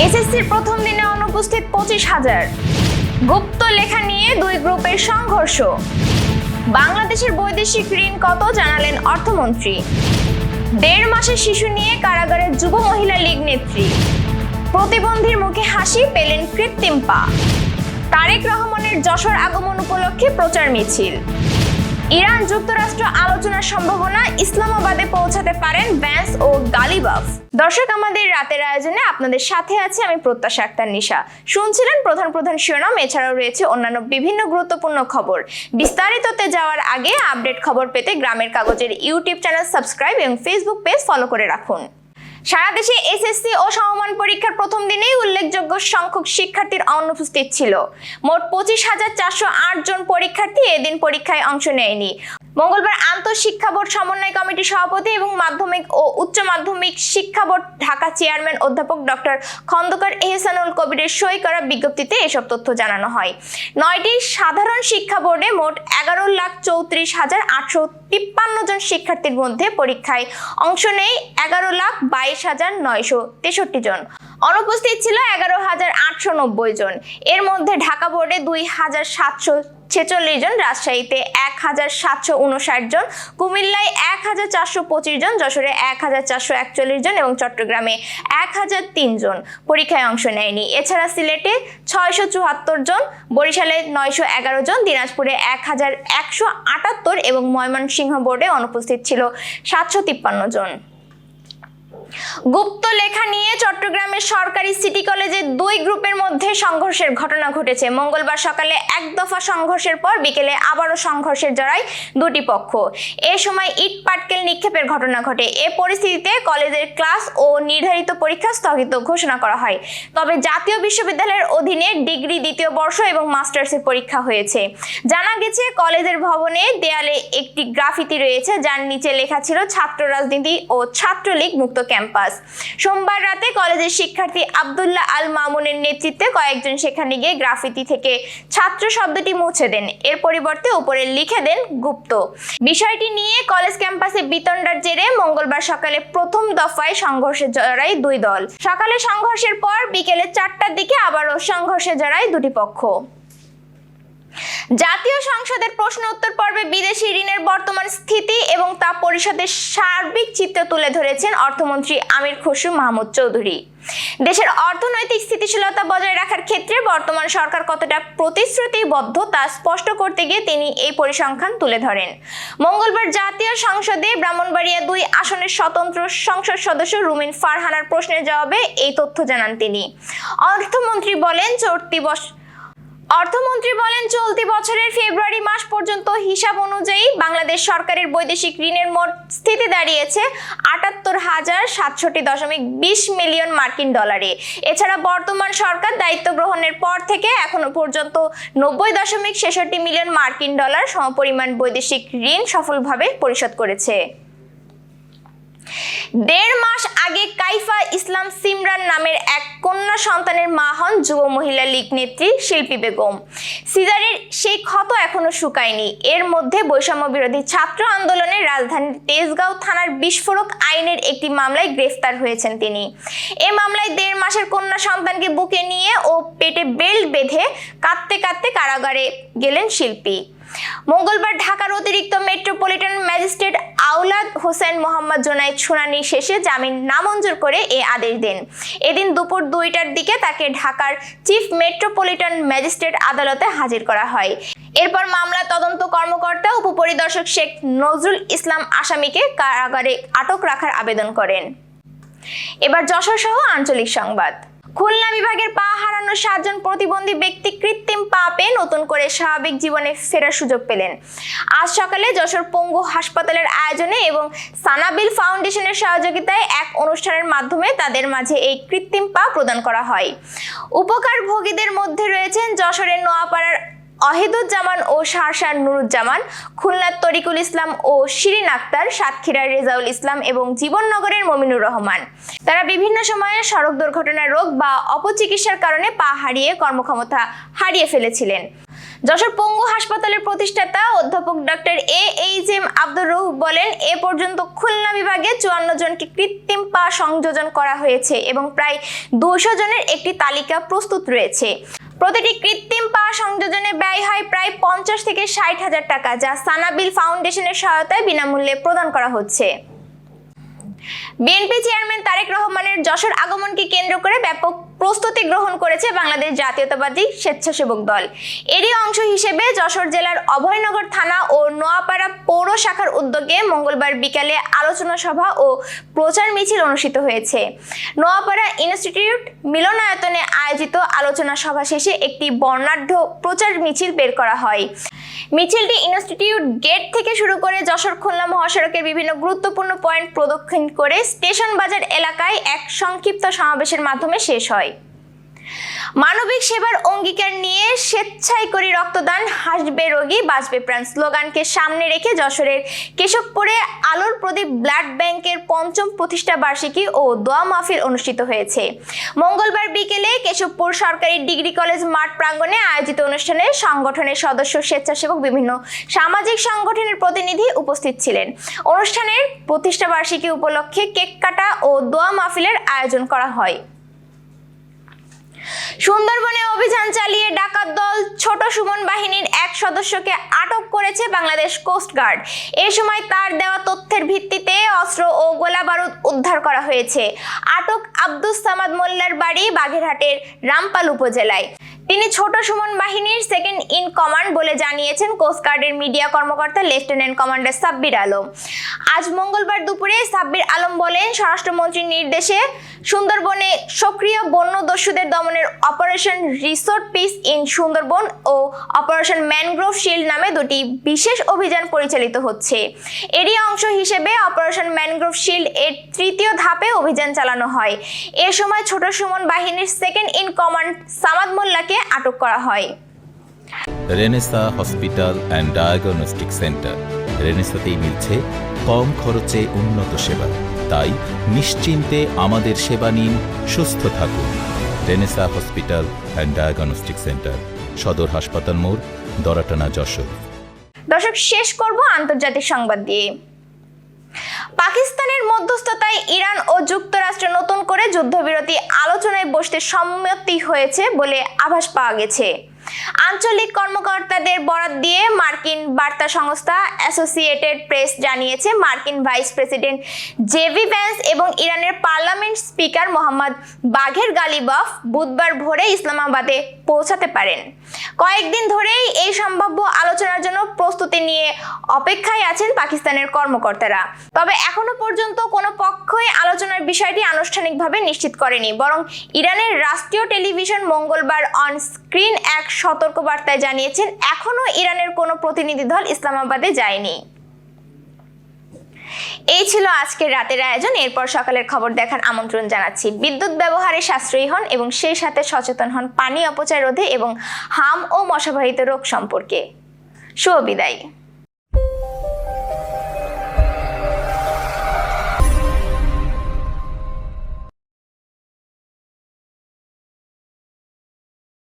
এসএসসির প্রথম দিনে অনুপস্থিত 25,000। গুপ্ত লেখা নিয়ে দুই গ্রুপের সংঘর্ষ। বাংলাদেশের বৈদেশিক ঋণ কত জানালেন অর্থমন্ত্রী। 1.5 মাসের শিশু নিয়ে কারাগারের যুব মহিলা লীগ নেত্রী। প্রতিবন্ধীর মুখে হাসি পেলেন কৃত্রিম পা। তারেক রহমানের যশোর আগমন উপলক্ষে প্রচার মিছিল। ইরান যুক্তরাষ্ট্র আলোচনার সম্ভাবনা, ইসলামাবাদে পৌঁছাতে পারেন ভ্যান্স ও গালিবাফ। দর্শক, আমাদের রাতের আয়োজনে আপনাদের সাথে আছে আমি প্রত্যাশা আক্তার নিশা। শুনছিলেন প্রধান শিরোনাম, এছাড়াও রয়েছে অন্যান্য বিভিন্ন গুরুত্বপূর্ণ খবর। বিস্তারিততে যাওয়ার আগে আপডেট খবর পেতে গ্রামের কাগজের ইউটিউব চ্যানেল সাবস্ক্রাইব এবং ফেসবুক পেজ ফলো করে রাখুন। সারা দেশে এসএসসি ও সমমান পরীক্ষার প্রথম দিনেই উল্লেখযোগ্য সংখ্যক শিক্ষার্থীর অনুপস্থিত ছিল। মোট 25,408 জন পরীক্ষার্থী এদিন পরীক্ষায় অংশ নেয়নি। মঙ্গলবার আন্তঃশিক্ষা বোর্ড সমন্বয় কমিটির সভাপতি এবং মাধ্যমিক ও উচ্চ মাধ্যমিক শিক্ষা বোর্ড ঢাকা চেয়ারম্যান অধ্যাপক ডক্টর খন্দকার এহসানুল কবিরের সই করা বিজ্ঞপ্তিতে এসব তথ্য জানানো হয়। 9টি সাধারণ শিক্ষা বোর্ডে মোট 11,34,853 জন শিক্ষার্থীর মধ্যে পরীক্ষায় অংশ নেয় 11,22,963 জন। অনুপস্থিত ছিল 11,890 জন। এর মধ্যে ঢাকা বোর্ডে 2,746 জন, রাজশাহীতে 1,759 জন, কুমিল্লায় 1,425 জন, যশোরে 1,441 জন এবং চট্টগ্রামে 1,003 জন পরীক্ষায় অংশ নেয়নি। এছাড়া সিলেটে 674 জন, বরিশালে 911 জন, দিনাজপুরে 1,178 এবং ময়মনসিংহ বোর্ডে অনুপস্থিত ছিল 753 জন। গুপ্ত লেখা নিয়ে চট্টগ্রামের সরকারি সিটি কলেজে দুই গ্রুপের মধ্যে সংঘর্ষের ঘটনা ঘটেছে। মঙ্গলবার সকালে এক দফা সংঘর্ষের পর বিকেলে আবারও সংঘর্ষের জড়ায় দুটি পক্ষ। এ সময় ইট পাটকেল নিক্ষেপের ঘটনা ঘটে। এ পরিস্থিতিতে কলেজের ক্লাস ও নির্ধারিত পরীক্ষা স্থগিত ঘোষণা করা হয়। তবে জাতীয় বিশ্ববিদ্যালয়ের অধীনে ডিগ্রি দ্বিতীয় বর্ষ এবং মাস্টার্সের পরীক্ষা হয়েছে। জানা গেছে, কলেজের ভবনে দেয়ালে একটি গ্রাফিতি রয়েছে, যার নিচে লেখা ছিল ছাত্র রাজনীতি ও ছাত্রলীগ মুক্ত ক্যাম্পাস। সোমবার রাতে কলেজের শিক্ষার্থী আব্দুল্লাহ আল মামুনের নেতৃত্বে কয়েকজন সেখানে গিয়ে গ্রাফিতি থেকে ছাত্র শব্দটি মুছে দেন। এর পরিবর্তে উপরে লিখে দেন গুপ্ত। বিষয়টি নিয়ে কলেজ ক্যাম্পাসে বিতণ্ডার জেরে মঙ্গলবার সকালে প্রথম দফায় সংঘর্ষে জড়ায় দুই দল। সকালে সংঘর্ষের পর বিকেলে 4টার দিকে আবারও সংঘর্ষে জড়ায় দুটি পক্ষ। জাতীয় সংসদের প্রশ্ন উত্তর পর্বে বিদেশি ঋণের বর্তমান স্থিতি এবং তা পরিশোধের সার্বিক চিত্র তুলে ধরেছেন অর্থমন্ত্রী আমির খসরু মাহমুদ চৌধুরী। দেশের অর্থনৈতিক স্থিতিশীলতা বজায় রাখার ক্ষেত্রে বর্তমান সরকার কতটা প্রতিশ্রুতিবদ্ধ তা স্পষ্ট করতে গিয়ে তিনি এই পরিসংখ্যান তুলে ধরেন। মঙ্গলবার জাতীয় সংসদে ব্রাহ্মণবাড়িয়া 2 আসনের স্বতন্ত্র সংসদ সদস্য রুমিন ফারহানার প্রশ্নের জবাবে এই তথ্য জানান তিনি। অর্থমন্ত্রী বলেন চলতি বছরের ফেব্রুয়ারি মাস পর্যন্ত হিসাব অনুযায়ী বাংলাদেশ সরকারের বৈদেশিক ঋণের মোট স্থিতি দাঁড়িয়েছে 78,067.20 মিলিয়ন মার্কিন ডলারে। এছাড়া বর্তমান সরকার দায়িত্ব গ্রহণের পর থেকে এখনো পর্যন্ত 90.66 মিলিয়ন মার্কিন ডলার সমপরিমাণ বৈদেশিক ঋণ সফলভাবে পরিশোধ করেছে। 1.5 মাস আগে কাইফা ইসলাম সিমরান নামের এক কন্যা সন্তানের মা হন যুব মহিলা লীগ নেত্রী শিল্পী বেগম। সিজারের সেই ক্ষত এখনো শুকায়নি। এর মধ্যে বৈষম্য বিরোধী ছাত্র আন্দোলনে রাজধানীর তেজগাঁও থানার বিস্ফোরক আইনের একটি মামলায় গ্রেফতার হয়েছেন তিনি। এ মামলায় 1.5 মাসের কন্যা সন্তানকে বুকে নিয়ে ও পেটে বেল্ট বেঁধে কাঁদতে কাঁদতে কারাগারে গেলেন শিল্পী। মঙ্গলবার ঢাকার অতিরিক্ত মেট্রোপলিটন ম্যাজিস্ট্রেট আওলাদ হোসেন মোহাম্মদ জোনায়েদ শুনানি শেষে জামিন নামঞ্জুর করে এ আদেশ দেন। এদিন দুপুর 2টার দিকে তাকে ঢাকার চিফ মেট্রোপলিটন ম্যাজিস্ট্রেট আদালতে হাজির করা হয়। এরপর মামলা তদন্ত কর্মকর্তা উপপরিদর্শক শেখ নজরুল ইসলাম আসামিকে কারাগারে আটক রাখার আবেদন করেন। এবার যশোর সহ আঞ্চলিক সংবাদ। খুলনা বিভাগের পা হারানো 7 জন প্রতিবন্ধী ব্যক্তি কৃত্রিম পা পেয়ে নতুন করে স্বাভাবিক জীবনে ফেরার সুযোগ পেলেন। আজ সকালে যশোর পঙ্গু হাসপাতালের আয়োজনে এবং সানাবিল ফাউন্ডেশনের সহযোগিতায় এক অনুষ্ঠানের মাধ্যমে তাদের মাঝে এই কৃত্রিম পা প্রদান করা হয়। উপকারভোগীদের মধ্যে রয়েছেন যশোরের নোয়াপাড়ার অহিদুজ্জামান ও শাহসার নুরুজ্জামান, খুলনার তরিকুল ইসলাম ও শিরিন আক্তার, সাতক্ষীরার রেজাউল ইসলাম এবং জীবননগরের মমিনুর রহমান। তারা বিভিন্ন সময়ে সড়ক দুর্ঘটনার রোগ বা অপচিকিৎসার কারণে পা হারিয়ে কর্মক্ষমতা হারিয়ে ফেলেছিলেন। যশোর পঙ্গু হাসপাতালের প্রতিষ্ঠাতা অধ্যাপক ডক্টর এইচ.এম. আব্দুর রউফ বলেন, এ পর্যন্ত খুলনা বিভাগে 54 জনকে কৃত্রিম পা সংযোজন করা হয়েছে এবং প্রায় 200 জনের একটি তালিকা প্রস্তুত রয়েছে। প্রতিটি কৃত্রিম পা সংযোজনে ব্যয় হয় প্রায় 50 থেকে 60 হাজার টাকা, যা সানাবিল ফাউন্ডেশনের সহায়তায় বিনামূল্যে প্রদান করা হচ্ছে। বিএনপি চেয়ারম্যান তারেক রহমানের যশোর আগমনকে কেন্দ্র করে ব্যাপক প্রস্তুতি গ্রহণ করেছে বাংলাদেশ জাতীয়তাবাদী স্বেচ্ছাসেবক দল। এরই অংশ হিসেবে যশোর জেলার অভয়নগর থানা ও নোয়াপাড়া পৌর শাখার উদ্যোগে মঙ্গলবার বিকালে আলোচনা সভা ও প্রচার মিছিল অনুষ্ঠিত হয়েছে। নোয়াপাড়া ইনস্টিটিউট মিলনায়তনে আয়োজিত আলোচনা সভা শেষে একটি বর্ণাঢ্য প্রচার মিছিল বের করা হয়। মিছিলটি ইনস্টিটিউট গেট থেকে শুরু করে যশোর খুলনা মহাসড়কের বিভিন্ন গুরুত্বপূর্ণ পয়েন্ট প্রদক্ষিণ করে স্টেশন বাজার এলাকায় এক সংক্ষিপ্ত সমাবেশের মাধ্যমে শেষ হয়। মানবিক সেবার অঙ্গীকার নিয়ে স্বেচ্ছায় করি রক্তদান, হাসবে রোগী বাঁচবে প্রাণ স্লোগানকে সামনে রেখে যশোরের কেশবপুরে আলোর প্রদীপ ব্লাড ব্যাংকের 5ম প্রতিষ্ঠা বার্ষিকী ও দোয়া মাহফিল অনুষ্ঠিত হয়েছে। মঙ্গলবার বিকেলে কেশবপুর সরকারি ডিগ্রি কলেজ মাঠ প্রাঙ্গণে আয়োজিত অনুষ্ঠানে সংগঠনের সদস্য, স্বেচ্ছাসেবক, বিভিন্ন সামাজিক সংগঠনের প্রতিনিধি উপস্থিত ছিলেন। অনুষ্ঠানের প্রতিষ্ঠা বার্ষিকী উপলক্ষে কেক কাটা ও দোয়া মাহফিলের আয়োজন করা হয়। সুন্দরবনে অভিযান চালিয়ে ডাকাত দল ছোট সুমন বাহিনীর এক সদস্যকে আটক করেছে বাংলাদেশ কোস্টগার্ড। এ সময় তার দেওয়া তথ্যের ভিত্তিতে অস্ত্র ও গোলাবারুদ উদ্ধার করা হয়েছে। আটক আব্দুস সামাদ মোল্লার বাড়ি বাগেরহাটের রামপাল উপজেলায়। তিনি ছোট সুমন বাহিনীর সেকেন্ড ইন কমান্ড বলে জানিয়েছেন কোস্টগার্ডের মিডিয়া কর্মকর্তা লেফটেন্যান্ট কমান্ডার সাব্বির আলম। আজ মঙ্গলবার দুপুরে সাব্বির আলম বলেন, স্বরাষ্ট্রমন্ত্রীর নির্দেশে সুন্দরবনে সক্রিয় বন্য দস্যুদের দমনের operation resort peace in Sundarban ও অপারেশন ম্যানগ্রোভ শিল্ড নামে দুটি বিশেষ অভিযান পরিচালিত হচ্ছে। এরই অংশ হিসেবে অপারেশন ম্যানগ্রোভ শিল্ড এর 3য় ধাপে অভিযান চালানো হয়। এ সময় ছোট সুমন বাহিনীর সেকেন্ড ইন কমান্ড সামাদ মোল্লাকে আটক করা হয়। Renaissance hospital and diagnostic centre. রেনেসাতেই মিলছে কম খরচে উন্নত সেবা, তাই নিশ্চিন্তে আমাদের সেবা নিন, সুস্থ থাকুন। Renaissance hospital and diagnostic centre, সদর হাসপাতাল মোড়, দরাটানা, যশোর। দর্শক, শেষ করব আন্তর্জাতিক সংবাদ দিয়ে। পাকিস্তানের মধ্যস্থতায় ইরান ও যুক্তরাষ্ট্র নতুন করে যুদ্ধবিরতি আলোচনায় বসতে সম্মতি হয়েছে বলে আভাস পাওয়া গেছে। আঞ্চলিক কর্মকর্তাদের বরাত দিয়ে মার্কিন বার্তা সংস্থা অ্যাসোসিয়েটেড প্রেস জানিয়েছে, মার্কিন ভাইস প্রেসিডেন্ট জেডি ভ্যান্স এবং ইরানের পার্লামেন্ট স্পিকার মোহাম্মদ বাঘের গালিবাফ বুধবার ভোরে ইসলামাবাদে পৌঁছাতে পারেন। কয়েকদিন ধরেই এই সম্ভাব্য আলোচনার জন্য প্রস্তুতি নিয়ে অপেক্ষায় আছেন পাকিস্তানের কর্মকর্তারা। তবে এখনো পর্যন্ত কোনো পক্ষই আলোচনার বিষয়টি আনুষ্ঠানিকভাবে নিশ্চিত করেনি, বরং ইরানের রাষ্ট্রীয় টেলিভিশন মঙ্গলবার অন স্ক্রিন এক সতর্কবার্তায় জানিয়েছেন, এখনো ইরানের কোনো প্রতিনিধি দল ইসলামাবাদে যায়নি। এই ছিল আজকের রাতের আয়োজন। এরপর সকালের খবর দেখার আমন্ত্রণ জানাচ্ছি। বিদ্যুৎ ব্যবহারে সাশ্রয়ী হন এবং সেই সাথে সচেতন হন পানি অপচয় রোধে এবং হাম ও মশাবাহিত রোগ সম্পর্কে। শুভ বিদায়।